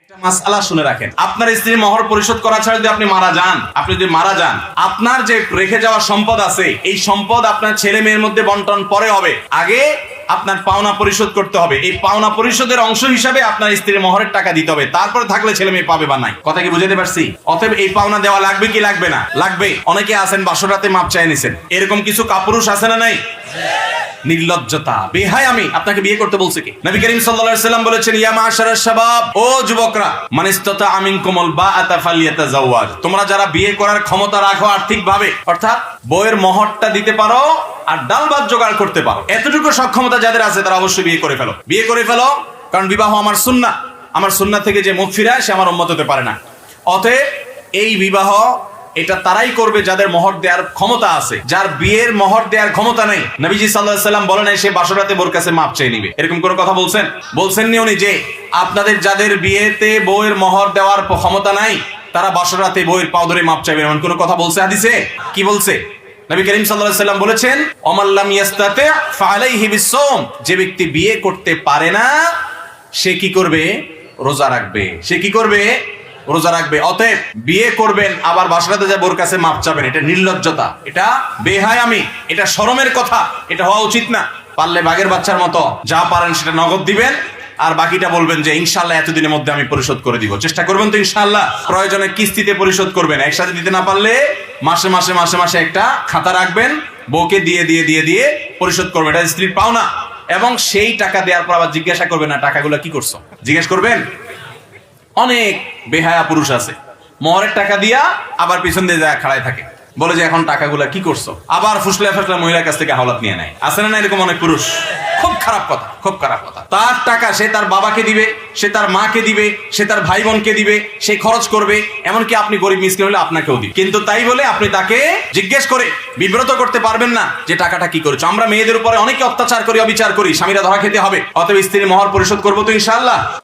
মাসআলা শুনে রাখেন, আপনার স্ত্রীর মহর পরিশোধ করা ছাড়া যদি আপনি মারা যান, আপনার যে রেখে যাওয়া সম্পদ আছে, এই সম্পদ আপনার ছেলে মেয়ের মধ্যে বন্টন পরে হবে। আগে আপনার পাওনা পরিশোধ করতে হবে। এই পাওনা পরিশোধের অংশ হিসাবে আপনার স্ত্রীর মহরের টাকা দিতে হবে, তারপরে থাকলে ছেলে মেয়ে পাবে বা নাই। কথা কি বুঝাতে পারছি? অতএব এই পাওনা দেওয়া লাগবে কি লাগবে না? লাগবে। অনেকে আছেন বাসরাতে মাপ চাই নিছেন, এরকম কিছু কাপুরুষ আছে না নাই? নির্লজ্জতা, বেহায়ামি। আপনাকে বিয়ে করতে বলছে কি? নবী করিম সাল্লাল্লাহু আলাইহি সাল্লাম বলেছেন, ইয়া মাশারাশ শাবাব, ও যুবকরা, মান ইসতাতা মিনকুমুল বাআতা ফালইয়াতাজাওয়াজ, তোমরা যারা বিয়ে করার ক্ষমতা রাখো আর্থিকভাবে, অর্থাৎ বউয়ের মহরটা দিতে পারো আর ডাল ভাত জোগাড় করতে পারো, এতটুকু সক্ষমতা যাদের আছে তারা অবশ্যই বিয়ে করে ফেলো। কারণ বিবাহ আমার সুন্নাহ, আমার সুন্নাহ থেকে যে মুখ ফিরায় সে আমার উম্মত হতে পারে না। অতএব এই বিবাহ এটা তারাই করবে যাদের মহর দেওয়ার ক্ষমতা আছে। যার বিয়ের মহর দেওয়ার ক্ষমতা নেই, নবীজি সাল্লাল্লাহু আলাইহি সাল্লাম বলেন সে বাসরাতে বোর কাছে মাপ চেয়ে নিবে। এরকম কোন কথা বলছেননি উনি যে আপনাদের যাদের বিয়েতে বউয়ের মহর দেওয়ার ক্ষমতা নাই তারা বাসরাতে বউয়ের পাও ধরে মাপ চাইবে, এমন কোন কথা বলছে হাদিসে? কি বলছে? নবী করিম সাল্লাল্লাহু আলাইহি সাল্লাম বলেছেন, ওমান লাম ইয়াস্তাতি ফাআলাইহি বিসসাওম, যে ব্যক্তি বিয়ে করতে পারে না সে কি করবে? রোজা রাখবে। অতএব বিয়ে করবেন আবার বাসরাতে যা বোর কাছে মাপ চাবেন, এটা নির্লজ্জতা, এটা বেহায়ামি, এটা শরমের কথা, এটা হওয়া উচিত না। পারলে বাঘের বাচ্চার মতো যা পারেন সেটা নগদ দিবেন, আর বাকিটা বলবেন যে ইনশাআল্লাহ এতদিনের মধ্যে আমি পরিশোধ করে দিব। চেষ্টা করবেন তো ইনশাআল্লাহ। প্রয়োজনে কিস্তিতে পরিশোধ করবেন, একসাথে দিতে না পারলে মাসে একটা খাতা রাখবেন, বউকে দিয়ে পরিশোধ করবেন। এটা স্ত্রীর পাওনা। এবং সেই টাকা দেওয়ার পর আবার জিজ্ঞাসা করবেন না টাকাগুলো কি করছো, জিজ্ঞেস করবেন। অনেক বেহায়া পুরুষ আছে, মহরের টাকা দিয়া আবার পিছন দিয়ে যায় খাড়ায় থাকে, বলে যে এখন টাকাগুলা কি করছো, আবার ফুসলা মহিলার কাছ থেকে হাওলাত নিয়ে নেয়। আছে না এরকম অনেক পুরুষ? খুব খারাপ কথা। তার টাকা সে তার বাবাকে দিবে, সে তার মাকে দিবে, সে তার ভাই বোনকে দিবে, সে খরচ করবে, এমনকি আপনি গরিব মিসকিন হলে আপনাকেও দিবে। কিন্তু তাই বলে আপনি তাকে জিজ্ঞেস করে বিব্রত করতে পারবেন না যে টাকাটা কি করেছো। আমরা মেয়েদের উপরে অনেকে অত্যাচার করি, অবিচার করি, স্বামীরা ধরা খেতে হবে। অতএব স্ত্রীর মহর পরিশোধ করবো তো ইনশাআল্লাহ।